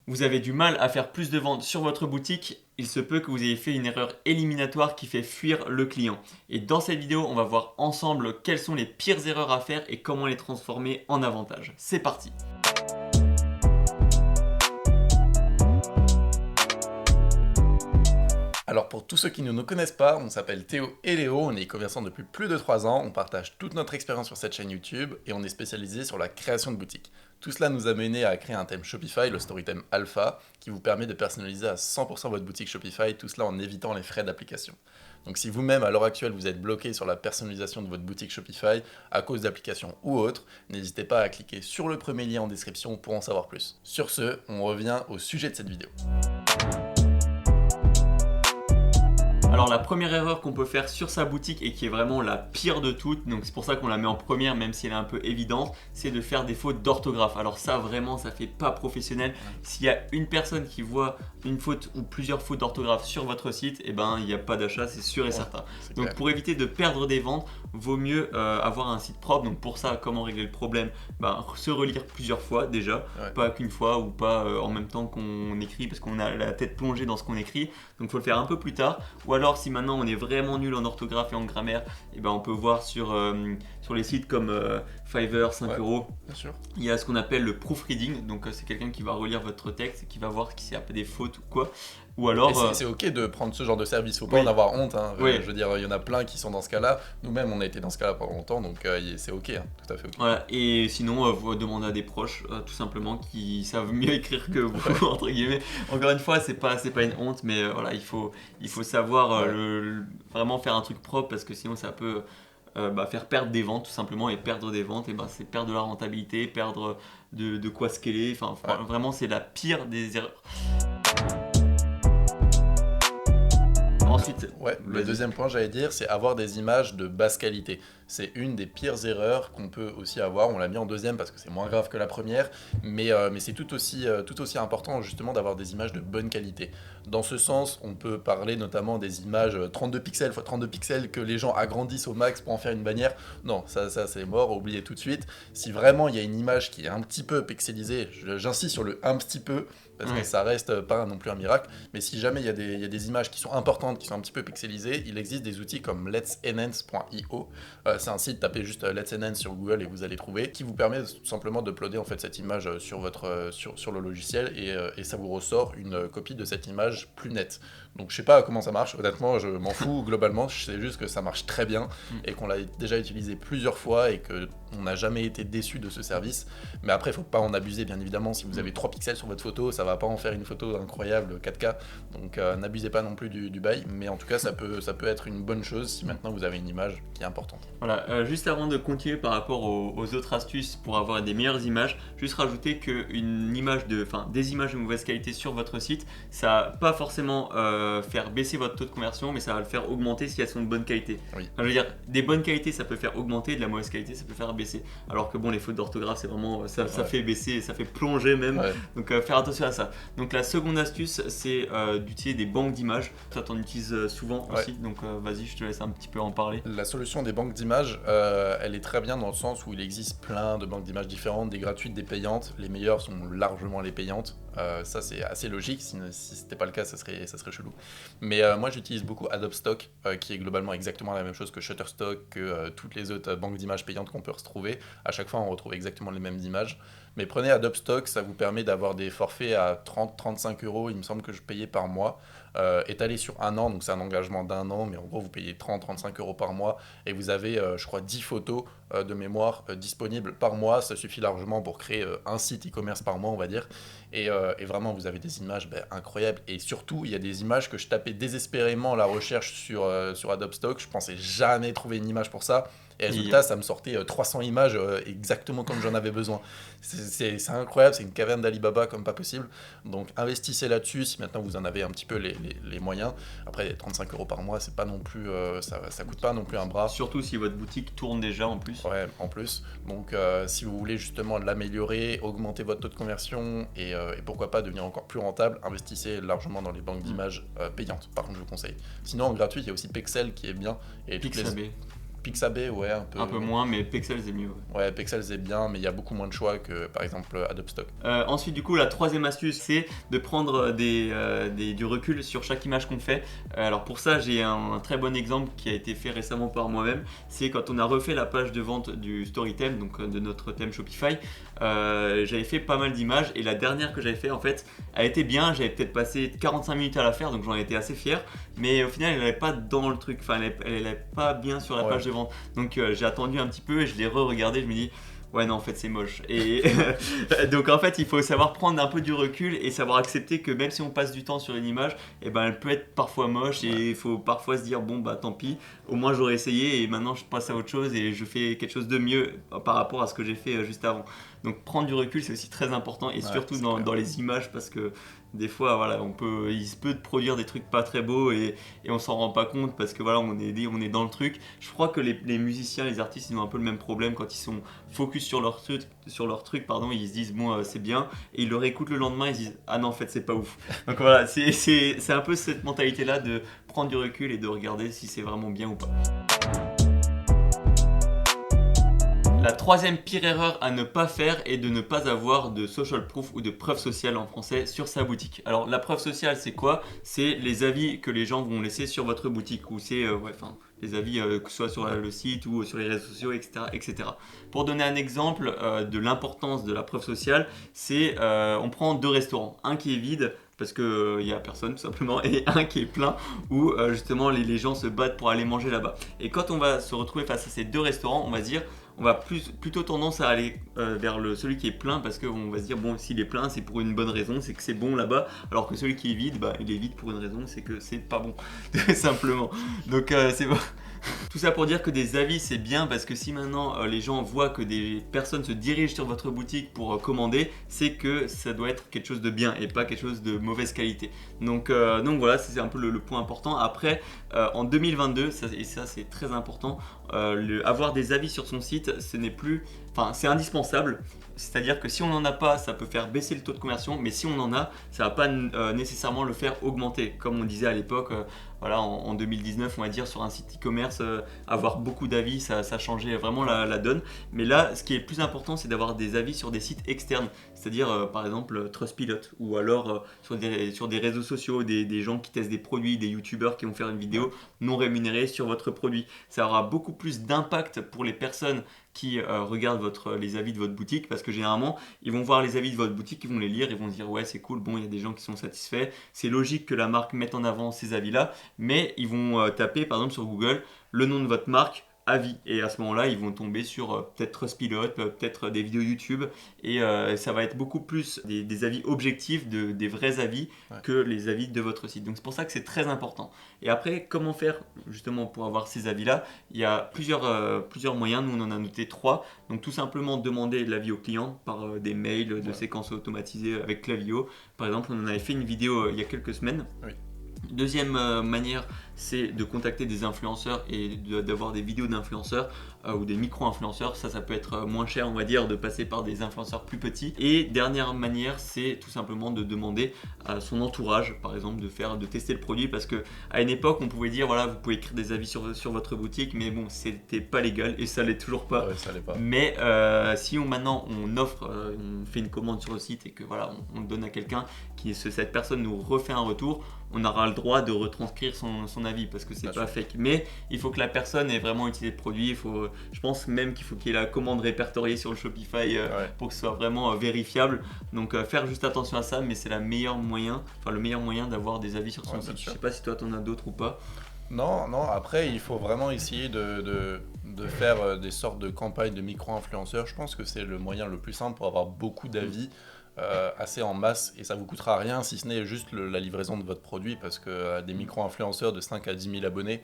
Vous avez du mal à faire plus de ventes sur votre boutique, il se peut que vous ayez fait une erreur éliminatoire qui fait fuir le client. Et dans cette vidéo, on va voir ensemble quelles sont les pires erreurs à faire et comment les transformer en avantages. C'est parti! Alors pour tous ceux qui ne nous connaissent pas, on s'appelle Théo et Léo, on est commerçants depuis plus de 3 ans, on partage toute notre expérience sur cette chaîne YouTube et on est spécialisé sur la création de boutiques. Tout cela nous a mené à créer un thème Shopify, le Storytheme Alpha, qui vous permet de personnaliser à 100% votre boutique Shopify, tout cela en évitant les frais d'application. Donc si vous-même à l'heure actuelle vous êtes bloqué sur la personnalisation de votre boutique Shopify à cause d'applications ou autres, n'hésitez pas à cliquer sur le premier lien en description pour en savoir plus. Sur ce, on revient au sujet de cette vidéo. Alors la première erreur qu'on peut faire sur sa boutique et qui est vraiment la pire de toutes, donc c'est pour ça qu'on la met en première même si elle est un peu évidente, c'est de faire des fautes d'orthographe. Alors ça vraiment ça fait pas professionnel. S'il y a une personne qui voit une faute ou plusieurs fautes d'orthographe sur votre site, eh ben il n'y a pas d'achat, c'est sûr et certain. Donc clair. pour éviter de perdre des ventes, vaut mieux avoir un site propre. Donc pour ça, comment régler le problème? Se relire plusieurs fois déjà, pas qu'une fois ou pas en même temps qu'on écrit parce qu'on a la tête plongée dans ce qu'on écrit. Donc il faut le faire un peu plus tard. Ou alors si maintenant on est vraiment nul en orthographe et en grammaire, eh ben on peut voir sur les sites comme Fiverr, 5 euros. Bien sûr. Il y a ce qu'on appelle le proofreading, donc c'est quelqu'un qui va relire votre texte et qui va voir s'il y a des fautes ou quoi. Ou alors, c'est ok de prendre ce genre de service, faut pas en avoir honte. Hein. Oui. Je veux dire, il y en a plein qui sont dans ce cas-là. Nous-mêmes, on a été dans ce cas-là pendant longtemps, donc c'est ok, hein, tout à fait ok. Voilà. Et sinon, vous demandez à des proches, tout simplement, qui savent mieux écrire que vous, entre guillemets. Encore une fois, c'est pas une honte, mais voilà, il faut savoir vraiment faire un truc propre parce que sinon ça peut faire perdre des ventes tout simplement, et perdre des ventes, et c'est perdre de la rentabilité, perdre de quoi scaler. Vraiment, c'est la pire des erreurs. Ensuite, le deuxième point, j'allais dire, c'est avoir des images de basse qualité. C'est une des pires erreurs qu'on peut aussi avoir. On l'a mis en deuxième parce que c'est moins grave que la première, mais c'est tout aussi important justement d'avoir des images de bonne qualité. Dans ce sens, on peut parler notamment des images 32 pixels x 32 pixels que les gens agrandissent au max pour en faire une bannière. Non, ça c'est mort, oubliez tout de suite. Si vraiment il y a une image qui est un petit peu pixelisée, j'insiste sur le un petit peu, parce que ça reste pas non plus un miracle, mais si jamais il y a des images qui sont importantes, qui sont un petit peu pixelisées, il existe des outils comme let'senhance.io. C'est un site, tapez juste Let's Enhance sur Google et vous allez trouver, qui vous permet tout simplement d'uploader en fait cette image sur le logiciel et ça vous ressort une copie de cette image plus nette. Donc je sais pas comment ça marche, honnêtement je m'en fous globalement, je sais juste que ça marche très bien et qu'on l'a déjà utilisé plusieurs fois et qu'on n'a jamais été déçu de ce service. Mais après il faut pas en abuser bien évidemment. Si vous avez 3 pixels sur votre photo, ça va pas en faire une photo incroyable 4K, donc n'abusez pas non plus du bail, mais en tout cas ça peut être une bonne chose si maintenant vous avez une image qui est importante. Voilà, juste avant de continuer par rapport aux autres astuces pour avoir des meilleures images, juste rajouter qu'une image des images de mauvaise qualité sur votre site, ça va pas forcément faire baisser votre taux de conversion, mais ça va le faire augmenter si elles sont de bonne qualité. Oui. Je veux dire, des bonnes qualités ça peut faire augmenter, de la mauvaise qualité ça peut faire baisser. Alors que bon, les fautes d'orthographe c'est vraiment ça fait baisser, ça fait plonger même. Donc faire attention à ça. Donc la seconde astuce c'est d'utiliser des banques d'images. Ça t'en utilises souvent aussi, donc vas-y, je te laisse un petit peu en parler. La solution des banques d'images, elle est très bien dans le sens où il existe plein de banques d'images différentes, des gratuites, des payantes. Les meilleures sont largement les payantes. Ça c'est assez logique, si c'était pas le cas ça serait chelou. Mais moi j'utilise beaucoup Adobe Stock, qui est globalement exactement la même chose que Shutterstock, que toutes les autres banques d'images payantes qu'on peut retrouver. À chaque fois on retrouve exactement les mêmes images. Mais prenez Adobe Stock, ça vous permet d'avoir des forfaits à 30-35 euros, il me semble que je payais par mois, étalé sur un an, donc c'est un engagement d'un an, mais en gros vous payez 30-35 euros par mois et vous avez je crois 10 photos de mémoire disponibles par mois. Ça suffit largement pour créer un site e-commerce par mois on va dire, et vraiment vous avez des images incroyables, et surtout il y a des images que je tapais désespérément la recherche sur Adobe Stock, je pensais jamais trouver une image pour ça. Et résultat, ça me sortait 300 images exactement comme j'en avais besoin. C'est incroyable, c'est une caverne d'Alibaba comme pas possible. Donc investissez là-dessus si maintenant vous en avez un petit peu les moyens. Après 35 euros par mois, c'est pas non plus, ça coûte pas non plus un bras. Surtout si votre boutique tourne déjà en plus. Ouais, en plus. Donc si vous voulez justement l'améliorer, augmenter votre taux de conversion et pourquoi pas devenir encore plus rentable, investissez largement dans les banques d'images payantes. Par contre, je vous conseille. Sinon en gratuit, il y a aussi Pexel qui est bien. Et Pixabay. Pixabay, ouais, Un peu moins, mais Pexels est mieux. Ouais. Ouais, Pexels est bien, mais il y a beaucoup moins de choix que par exemple Adobe Stock. Ensuite, du coup, la troisième astuce, c'est de prendre du recul sur chaque image qu'on fait. Alors pour ça, j'ai un très bon exemple qui a été fait récemment par moi-même. C'est quand on a refait la page de vente du Storytheme, donc de notre thème Shopify. J'avais fait pas mal d'images et la dernière que j'avais fait, en fait, a été bien. J'avais peut-être passé 45 minutes à la faire, donc j'en étais assez fier. Mais au final, elle n'allait pas dans le truc. Enfin, elle n'allait pas bien sur la page de vente. Donc j'ai attendu un petit peu et je l'ai re-regardé. Je me dis, ouais, non, en fait, c'est moche. Et donc, en fait, il faut savoir prendre un peu du recul et savoir accepter que même si on passe du temps sur une image, eh ben, elle peut être parfois moche et il faut parfois se dire, bon, bah tant pis, au moins j'aurais essayé et maintenant je passe à autre chose et je fais quelque chose de mieux par rapport à ce que j'ai fait juste avant. Donc, prendre du recul, c'est aussi très important et surtout dans les images parce que des fois, voilà, il se peut de produire des trucs pas très beaux et on s'en rend pas compte parce que voilà, on est dans le truc. Je crois que les musiciens, les artistes, ils ont un peu le même problème quand ils sont focus sur leur truc, ils se disent bon, c'est bien, et ils le réécoutent le lendemain, ils se disent ah non, en fait, c'est pas ouf. Donc voilà, c'est un peu cette mentalité-là de prendre du recul et de regarder si c'est vraiment bien ou pas. La troisième pire erreur à ne pas faire est de ne pas avoir de social proof ou de preuve sociale en français sur sa boutique. Alors la preuve sociale, c'est quoi? C'est les avis que les gens vont laisser sur votre boutique ou c'est les avis que ce soit sur le site ou sur les réseaux sociaux, etc. etc. Pour donner un exemple de l'importance de la preuve sociale, c'est on prend 2 restaurants, un qui est vide parce qu'il n'y a personne tout simplement, et un qui est plein où justement les gens se battent pour aller manger là-bas. Et quand on va se retrouver face à ces 2 restaurants, on va se dire on va plutôt tendance à aller vers celui qui est plein parce qu'on va se dire bon, s'il est plein, c'est pour une bonne raison, c'est que c'est bon là-bas, alors que celui qui est vide, bah, il est vide pour une raison, c'est que c'est pas bon, tout simplement. Donc c'est bon. Tout ça pour dire que des avis c'est bien parce que si maintenant les gens voient que des personnes se dirigent sur votre boutique pour commander, c'est que ça doit être quelque chose de bien et pas quelque chose de mauvaise qualité. Donc voilà, c'est un peu le point important. Après, en 2022, et ça c'est très important, avoir des avis sur son site, c'est indispensable. C'est-à-dire que si on n'en a pas, ça peut faire baisser le taux de conversion, mais si on en a, ça ne va pas nécessairement le faire augmenter. Comme on disait à l'époque, en 2019, on va dire sur un site e-commerce, avoir beaucoup d'avis, ça changeait vraiment la donne. Mais là, ce qui est le plus important, c'est d'avoir des avis sur des sites externes, c'est-à-dire par exemple Trustpilot, ou alors sur des réseaux sociaux, des gens qui testent des produits, des youtubeurs qui vont faire une vidéo non rémunérée sur votre produit. Ça aura beaucoup plus d'impact pour les personnes qui regardent les avis de votre boutique parce que généralement ils vont voir les avis de votre boutique, ils vont les lire, ils vont se dire ouais c'est cool, bon il y a des gens qui sont satisfaits, c'est logique que la marque mette en avant ces avis là, mais ils vont taper par exemple sur Google le nom de votre marque, avis, et à ce moment là ils vont tomber sur peut-être Trustpilot, peut-être des vidéos YouTube et ça va être beaucoup plus des avis objectifs, des vrais avis que les avis de votre site. Donc c'est pour ça que c'est très important. Et après, comment faire justement pour avoir ces avis là? Il y a plusieurs moyens, nous on en a noté 3. Donc tout simplement demander l'avis au client par des mails de séquences automatisées avec Klaviyo. Par exemple, on en avait fait une vidéo il y a quelques semaines. Deuxième manière, c'est de contacter des influenceurs et d'avoir des vidéos d'influenceurs ou des micro-influenceurs. Ça peut être moins cher, on va dire, de passer par des influenceurs plus petits. Et dernière manière, c'est tout simplement de demander à son entourage, par exemple, de tester le produit, parce que à une époque, on pouvait dire voilà, vous pouvez écrire des avis sur votre boutique, mais bon, c'était pas légal et ça l'est toujours pas. Ça l'est pas. Mais si maintenant on offre, on fait une commande sur le site et que voilà, on le donne à quelqu'un, cette personne nous refait un retour, on aura le droit de retranscrire son avis parce que c'est pas fake. Mais il faut que la personne ait vraiment utilisé le produit. Je pense même qu'il faut qu'il y ait la commande répertoriée sur le Shopify pour que ce soit vraiment vérifiable. Donc faire juste attention à ça, mais c'est le meilleur moyen d'avoir des avis sur son site. Je sais pas si toi t'en as d'autres ou pas. Non, après il faut vraiment essayer de faire des sortes de campagnes de micro-influenceurs. Je pense que c'est le moyen le plus simple pour avoir beaucoup d'avis assez en masse, et ça vous coûtera rien si ce n'est juste la livraison de votre produit, parce que des micro-influenceurs de 5 à 10 000 abonnés,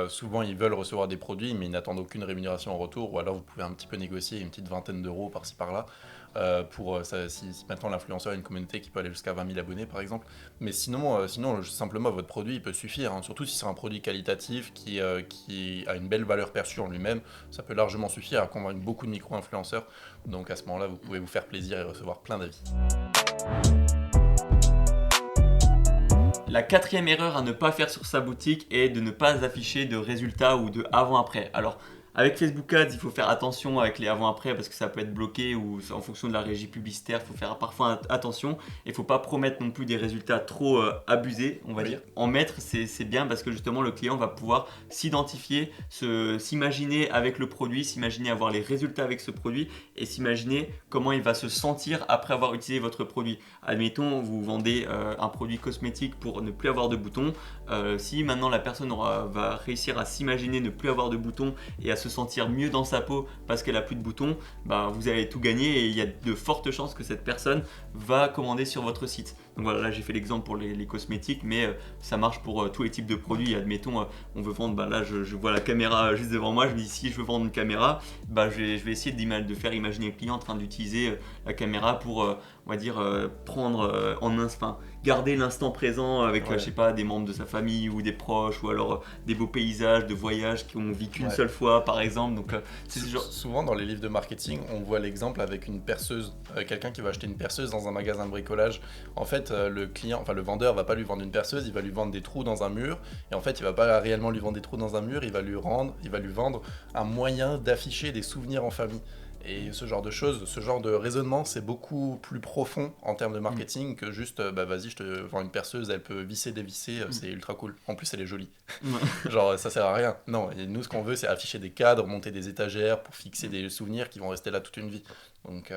souvent ils veulent recevoir des produits mais ils n'attendent aucune rémunération en retour, ou alors vous pouvez un petit peu négocier une petite vingtaine d'euros par-ci par-là. Si maintenant l'influenceur a une communauté qui peut aller jusqu'à 20 000 abonnés par exemple, mais sinon simplement votre produit il peut suffire, hein. Surtout si c'est un produit qualitatif qui a une belle valeur perçue en lui-même, ça peut largement suffire à convaincre beaucoup de micro-influenceurs. Donc à ce moment-là vous pouvez vous faire plaisir et recevoir plein d'avis. La quatrième erreur à ne pas faire sur sa boutique est de ne pas afficher de résultats ou de avant-après. Alors, avec Facebook Ads, il faut faire attention avec les avant-après parce que ça peut être bloqué ou en fonction de la régie publicitaire, il faut faire parfois attention. Il ne faut pas promettre non plus des résultats trop abusés, on va dire. En mettre, c'est bien parce que justement le client va pouvoir s'identifier, s'imaginer avec le produit, s'imaginer avoir les résultats avec ce produit et s'imaginer comment il va se sentir après avoir utilisé votre produit. Admettons, vous vendez un produit cosmétique pour ne plus avoir de boutons. Si maintenant la personne va réussir à s'imaginer ne plus avoir de boutons et à se sentir mieux dans sa peau parce qu'elle a plus de boutons, bah, vous allez tout gagner et il y a de fortes chances que cette personne va commander sur votre site. Donc voilà, là j'ai fait l'exemple pour les cosmétiques, mais ça marche pour tous les types de produits. Admettons, on veut vendre, bah, là je vois la caméra juste devant moi, je me dis si je veux vendre une caméra, bah, je vais essayer de faire imaginer le client en train d'utiliser la caméra pour, on va dire, prendre garder l'instant présent avec, je sais pas, des membres de sa famille ou des proches, ou alors des beaux paysages de voyage qui ont vécu qu'une seule fois par exemple. Donc, souvent dans les livres de marketing, on voit l'exemple avec une perceuse, quelqu'un qui va acheter une perceuse dans un magasin de bricolage. En fait, le vendeur va pas lui vendre une perceuse, il va lui vendre des trous dans un mur. Et en fait, il va pas réellement lui vendre des trous dans un mur, il va lui vendre un moyen d'afficher des souvenirs en famille. Et ce genre de choses, ce genre de raisonnement, c'est beaucoup plus profond en termes de marketing que juste vas-y, je te vends une perceuse, elle peut visser, dévisser, c'est ultra cool. En plus, elle est jolie. Genre, ça sert à rien. Non, et nous, ce qu'on veut, c'est afficher des cadres, monter des étagères pour fixer des souvenirs qui vont rester là toute une vie. Donc,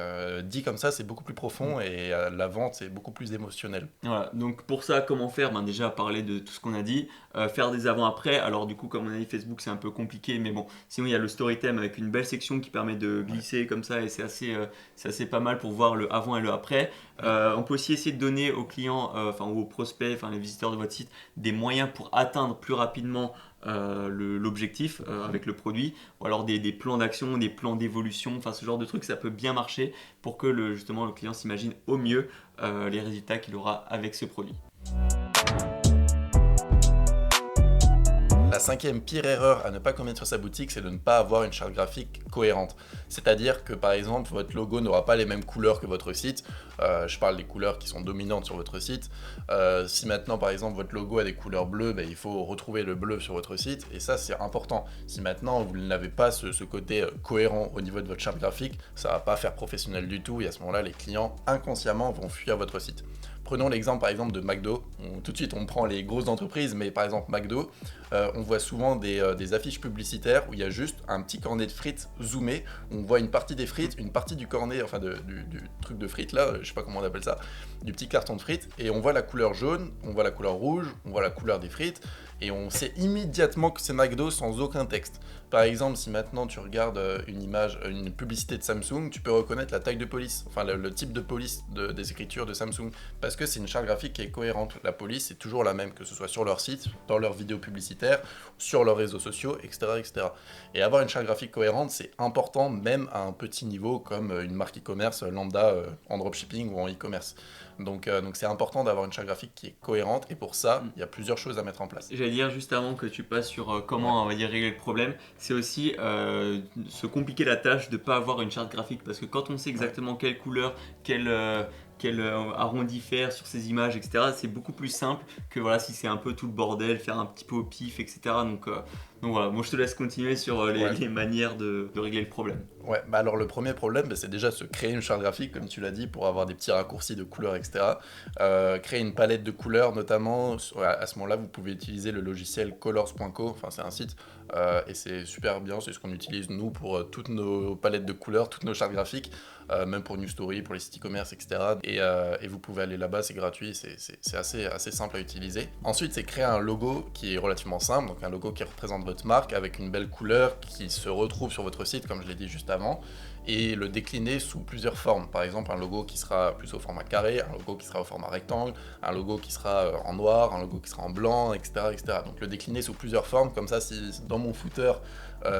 dit comme ça, c'est beaucoup plus profond et la vente, c'est beaucoup plus émotionnel. Voilà, donc pour ça, comment faire? Déjà parler de tout ce qu'on a dit, faire des avant-après. Alors du coup, comme on a dit, Facebook c'est un peu compliqué, mais bon, sinon il y a le Storytime avec une belle section qui permet de glisser comme ça et c'est assez pas mal pour voir le avant et le après. On peut aussi essayer de donner aux clients, ou aux prospects, les visiteurs de votre site, des moyens pour atteindre plus rapidement l'objectif avec le produit, ou alors des plans d'action, des plans d'évolution, ce genre de trucs, ça peut bien marcher pour que justement le client s'imagine au mieux les résultats qu'il aura avec ce produit. La cinquième pire erreur à ne pas commettre sur sa boutique, c'est de ne pas avoir une charte graphique cohérente. C'est-à-dire que par exemple, votre logo n'aura pas les mêmes couleurs que votre site. Je parle des couleurs qui sont dominantes sur votre site. Si maintenant, par exemple, votre logo a des couleurs bleues, il faut retrouver le bleu sur votre site. Et ça, c'est important. Si maintenant, vous n'avez pas ce côté cohérent au niveau de votre charte graphique, ça ne va pas faire professionnel du tout. Et à ce moment-là, les clients, inconsciemment, vont fuir votre site. Prenons l'exemple par exemple de McDo. Tout de suite on prend les grosses entreprises, mais par exemple McDo, on voit souvent des affiches publicitaires où il y a juste un petit cornet de frites zoomé. On voit une partie des frites, une partie du cornet, du truc de frites là, je sais pas comment on appelle ça, du petit carton de frites, et on voit la couleur jaune, on voit la couleur rouge, on voit la couleur des frites, et on sait immédiatement que c'est McDo sans aucun texte. Par exemple, si maintenant tu regardes une publicité de Samsung, tu peux reconnaître la taille de police, le type de police des écritures de Samsung, parce que c'est une charte graphique qui est cohérente. La police est toujours la même, que ce soit sur leur site, dans leurs vidéos publicitaires, sur leurs réseaux sociaux, etc., etc. Et avoir une charte graphique cohérente, c'est important même à un petit niveau comme une marque e-commerce lambda en dropshipping ou en e-commerce. Donc c'est important d'avoir une charte graphique qui est cohérente et pour ça, il y a plusieurs choses à mettre en place. J'allais dire juste avant que tu passes sur comment on va dire régler le problème, c'est aussi se compliquer la tâche de ne pas avoir une charte graphique parce que quand on sait exactement quelle couleur, quel arrondi faire sur ces images, etc., c'est beaucoup plus simple que si c'est un peu tout le bordel, faire un petit peu au pif, etc. Donc voilà, moi je te laisse continuer sur les manières de régler le problème. Ouais, alors le premier problème, c'est déjà se créer une charte graphique, comme tu l'as dit, pour avoir des petits raccourcis de couleurs, etc. Créer une palette de couleurs, notamment, à ce moment-là, vous pouvez utiliser le logiciel colors.co, c'est un site, et c'est super bien, c'est ce qu'on utilise nous pour toutes nos palettes de couleurs, toutes nos chartes graphiques, même pour New Story, pour les sites e-commerce, etc. Et vous pouvez aller là-bas, c'est gratuit, c'est assez simple à utiliser. Ensuite, c'est créer un logo qui est relativement simple, donc un logo qui représente votre marque avec une belle couleur qui se retrouve sur votre site, comme je l'ai dit juste avant, et le décliner sous plusieurs formes. Par exemple, un logo qui sera plus au format carré, un logo qui sera au format rectangle, un logo qui sera en noir, un logo qui sera en blanc, etc., etc. Donc le décliner sous plusieurs formes, comme ça, si dans mon footer,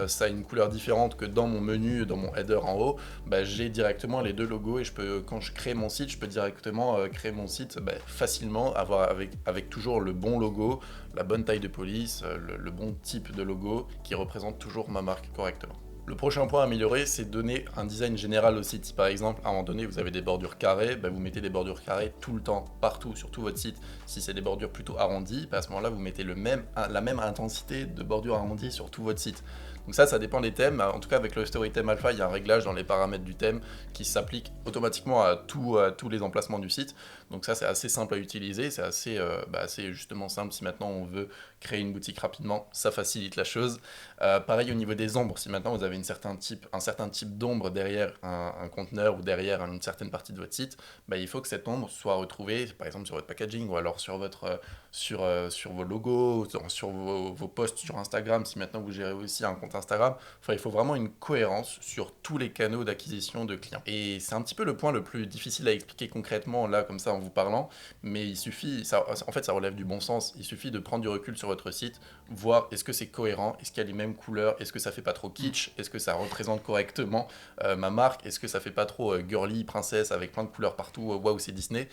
ça a une couleur différente que dans mon menu, dans mon header en haut, j'ai directement les deux logos et quand je crée mon site, je peux directement créer mon site facilement, avec toujours le bon logo, la bonne taille de police, le bon type de logo qui représente toujours ma marque correctement. Le prochain point à améliorer, c'est donner un design général au site. Si par exemple, à un moment donné, vous avez des bordures carrées, vous mettez des bordures carrées tout le temps, partout, sur tout votre site. Si c'est des bordures plutôt arrondies, à ce moment-là, vous mettez la même intensité de bordures arrondies sur tout votre site. Donc ça dépend des thèmes. En tout cas, avec le StoryTheme Alpha, il y a un réglage dans les paramètres du thème qui s'applique automatiquement à tous les emplacements du site. Donc ça, c'est assez simple à utiliser. C'est assez justement simple si maintenant on veut créer une boutique rapidement. Ça facilite la chose. Pareil au niveau des ombres. Si maintenant vous avez un certain type d'ombre derrière un conteneur ou derrière une certaine partie de votre site, il faut que cette ombre soit retrouvée, par exemple sur votre packaging ou alors sur vos logos, sur vos posts sur Instagram. Si maintenant vous gérez aussi un compte Instagram, il faut vraiment une cohérence sur tous les canaux d'acquisition de clients. Et c'est un petit peu le point le plus difficile à expliquer concrètement là comme ça en vous parlant, mais il suffit, en fait ça relève du bon sens, il suffit de prendre du recul sur votre site, voir est-ce que c'est cohérent, est-ce qu'il y a les mêmes couleurs, est-ce que ça fait pas trop kitsch, est-ce que ça représente correctement ma marque, est-ce que ça fait pas trop girly, princesse avec plein de couleurs partout, waouh c'est Disney.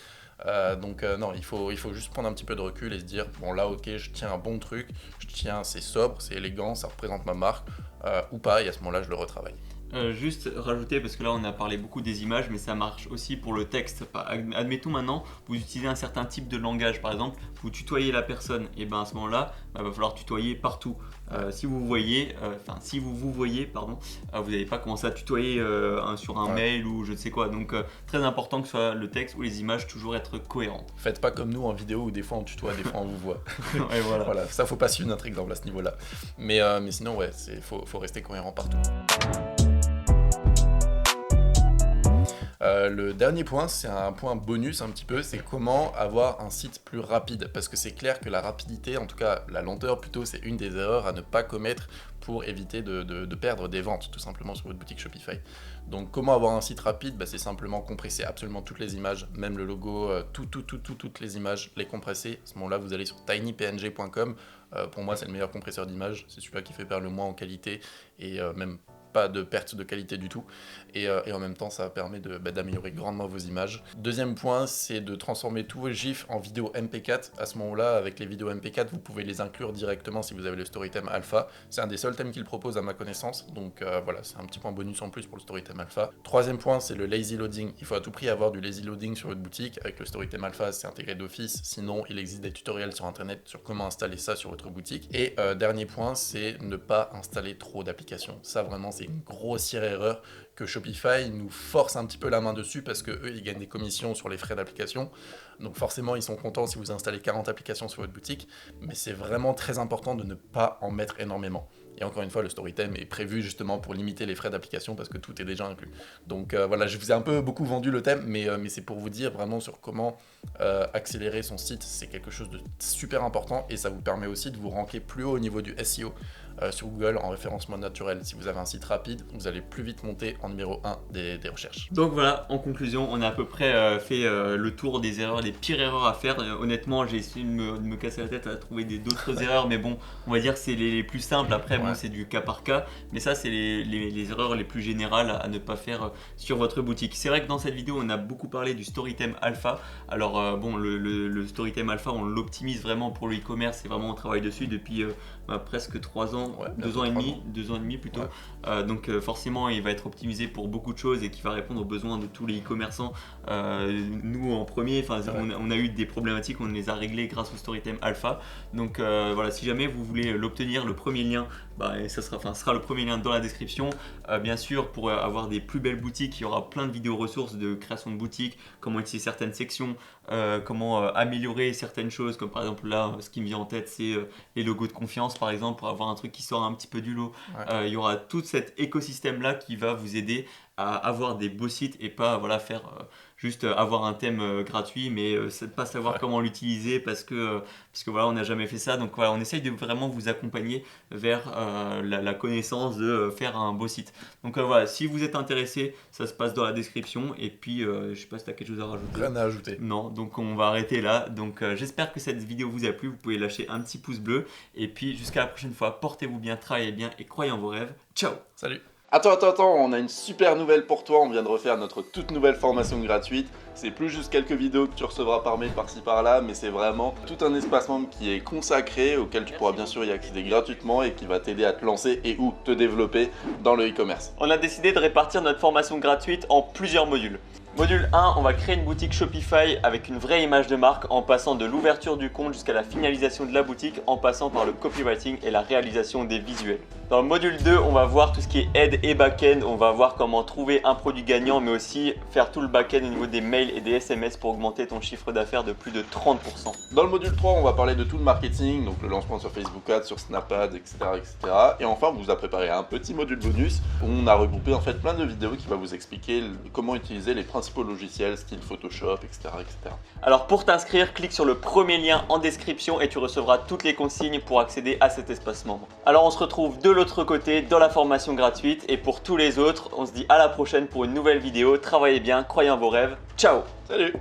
Non, il faut juste prendre un petit peu de recul et se dire, bon là ok, je tiens un bon truc, c'est sobre, c'est élégant, ça représente ma marque, ou pas, et à ce moment-là je le retravaille. Juste rajouter, parce que là on a parlé beaucoup des images, mais ça marche aussi pour le texte. Admettons maintenant, vous utilisez un certain type de langage, par exemple, vous tutoyez la personne, et ben à ce moment-là, il va falloir tutoyer partout. Si vous vous voyez, vous n'allez pas commencer à tutoyer sur un mail ou je ne sais quoi. Donc très important que ce soit le texte ou les images toujours être cohérentes. Faites pas comme nous en vidéo où des fois on tutoie, des fois on vous voit. Ouais, voilà. Ça faut pas suivre notre exemple à ce niveau-là. Mais sinon ouais, faut rester cohérent partout. Le dernier point, c'est un point bonus un petit peu, c'est comment avoir un site plus rapide. Parce que c'est clair que la rapidité, en tout cas la lenteur plutôt, c'est une des erreurs à ne pas commettre pour éviter de perdre des ventes tout simplement sur votre boutique Shopify. Donc comment avoir un site rapide, c'est simplement compresser absolument toutes les images, même le logo, toutes les images, les compresser. À ce moment-là, vous allez sur tinypng.com. Pour moi, c'est le meilleur compresseur d'images. C'est celui qui fait perdre le moins en qualité et même pas de perte de qualité du tout, et en même temps ça permet d'améliorer grandement vos images. Deuxième point, c'est de transformer tous vos GIFs en vidéos MP4. À ce moment-là, avec les vidéos MP4, vous pouvez les inclure directement si vous avez le StoryTheme Alpha. C'est un des seuls thèmes qu'il propose à ma connaissance, donc voilà, c'est un petit point bonus en plus pour le StoryTheme Alpha. Troisième point, c'est le lazy loading. Il faut à tout prix avoir du lazy loading sur votre boutique. Avec le StoryTheme Alpha, c'est intégré d'office, sinon il existe des tutoriels sur internet sur comment installer ça sur votre boutique. Et dernier point, c'est ne pas installer trop d'applications. Ça vraiment, c'est une grossière erreur que Shopify nous force un petit peu la main dessus parce que eux ils gagnent des commissions sur les frais d'application, donc forcément ils sont contents si vous installez 40 applications sur votre boutique, mais c'est vraiment très important de ne pas en mettre énormément. Et encore une fois, le StoryTheme est prévu justement pour limiter les frais d'application parce que tout est déjà inclus. Donc voilà, je vous ai un peu beaucoup vendu le thème, mais c'est pour vous dire vraiment sur comment accélérer son site. C'est quelque chose de super important et ça vous permet aussi de vous ranker plus haut au niveau du SEO sur Google en référencement naturel. Si vous avez un site rapide, vous allez plus vite monter en numéro 1 des recherches. Donc voilà, en conclusion, on a à peu près fait le tour des erreurs, les pires erreurs à faire. Honnêtement, j'ai essayé de me casser la tête à trouver d'autres erreurs, mais bon, on va dire que c'est les plus simples. Après, bon, c'est du cas par cas, mais ça, c'est les erreurs les plus générales à ne pas faire sur votre boutique. C'est vrai que dans cette vidéo, on a beaucoup parlé du StoryTheme Alpha. Alors bon, le StoryTheme Alpha, on l'optimise vraiment pour le e-commerce, c'est vraiment on travaille dessus depuis presque 3 ans, 2 ans et demi plutôt. Donc forcément, il va être optimisé pour beaucoup de choses et qui va répondre aux besoins de tous les e-commerçants. Nous en premier, on a eu des problématiques, on les a réglées grâce au StoryTheme Alpha. Donc voilà, si jamais vous voulez l'obtenir, le premier lien, ce sera le premier lien dans la description. Bien sûr, pour avoir des plus belles boutiques, il y aura plein de vidéos ressources de création de boutiques, comment utiliser certaines sections, comment améliorer certaines choses, comme par exemple là, ce qui me vient en tête, c'est les logos de confiance par exemple, pour avoir un truc qui sort un petit peu du lot. Il y aura tout cet écosystème là qui va vous aider à avoir des beaux sites et pas faire juste avoir un thème gratuit mais pas savoir comment l'utiliser parce que voilà, on n'a jamais fait ça. Donc voilà, on essaye de vraiment vous accompagner vers la connaissance de faire un beau site. Donc voilà, si vous êtes intéressé, ça se passe dans la description. Et puis je sais pas si tu as quelque chose à rajouter. Rien à ajouter. Non, donc on va arrêter là. Donc j'espère que cette vidéo vous a plu. Vous pouvez lâcher un petit pouce bleu et puis jusqu'à la prochaine fois, portez-vous bien, travaillez bien et croyez en vos rêves. Ciao. Salut. Attends, on a une super nouvelle pour toi, on vient de refaire notre toute nouvelle formation gratuite. C'est plus juste quelques vidéos que tu recevras par mail par-ci par-là, mais c'est vraiment tout un espace membre qui est consacré, auquel tu pourras bien sûr y accéder gratuitement et qui va t'aider à te lancer et ou te développer dans le e-commerce. On a décidé de répartir notre formation gratuite en plusieurs modules. Module 1, on va créer une boutique Shopify avec une vraie image de marque en passant de l'ouverture du compte jusqu'à la finalisation de la boutique en passant par le copywriting et la réalisation des visuels. Dans le module 2, on va voir tout ce qui est aide et back-end, on va voir comment trouver un produit gagnant mais aussi faire tout le back-end au niveau des mails et des SMS pour augmenter ton chiffre d'affaires de plus de 30%. Dans le module 3, on va parler de tout le marketing, donc le lancement sur Facebook Ads, sur Snap Ads, etc. Et enfin, on vous a préparé un petit module bonus où on a regroupé en fait plein de vidéos qui va vous expliquer comment utiliser les principaux logiciels, style Photoshop, etc. Alors pour t'inscrire, clique sur le premier lien en description et tu recevras toutes les consignes pour accéder à cet espace membre. Alors on se retrouve de l'autre côté dans la formation gratuite et pour tous les autres, on se dit à la prochaine pour une nouvelle vidéo. Travaillez bien, croyez en vos rêves. Ciao! Salut!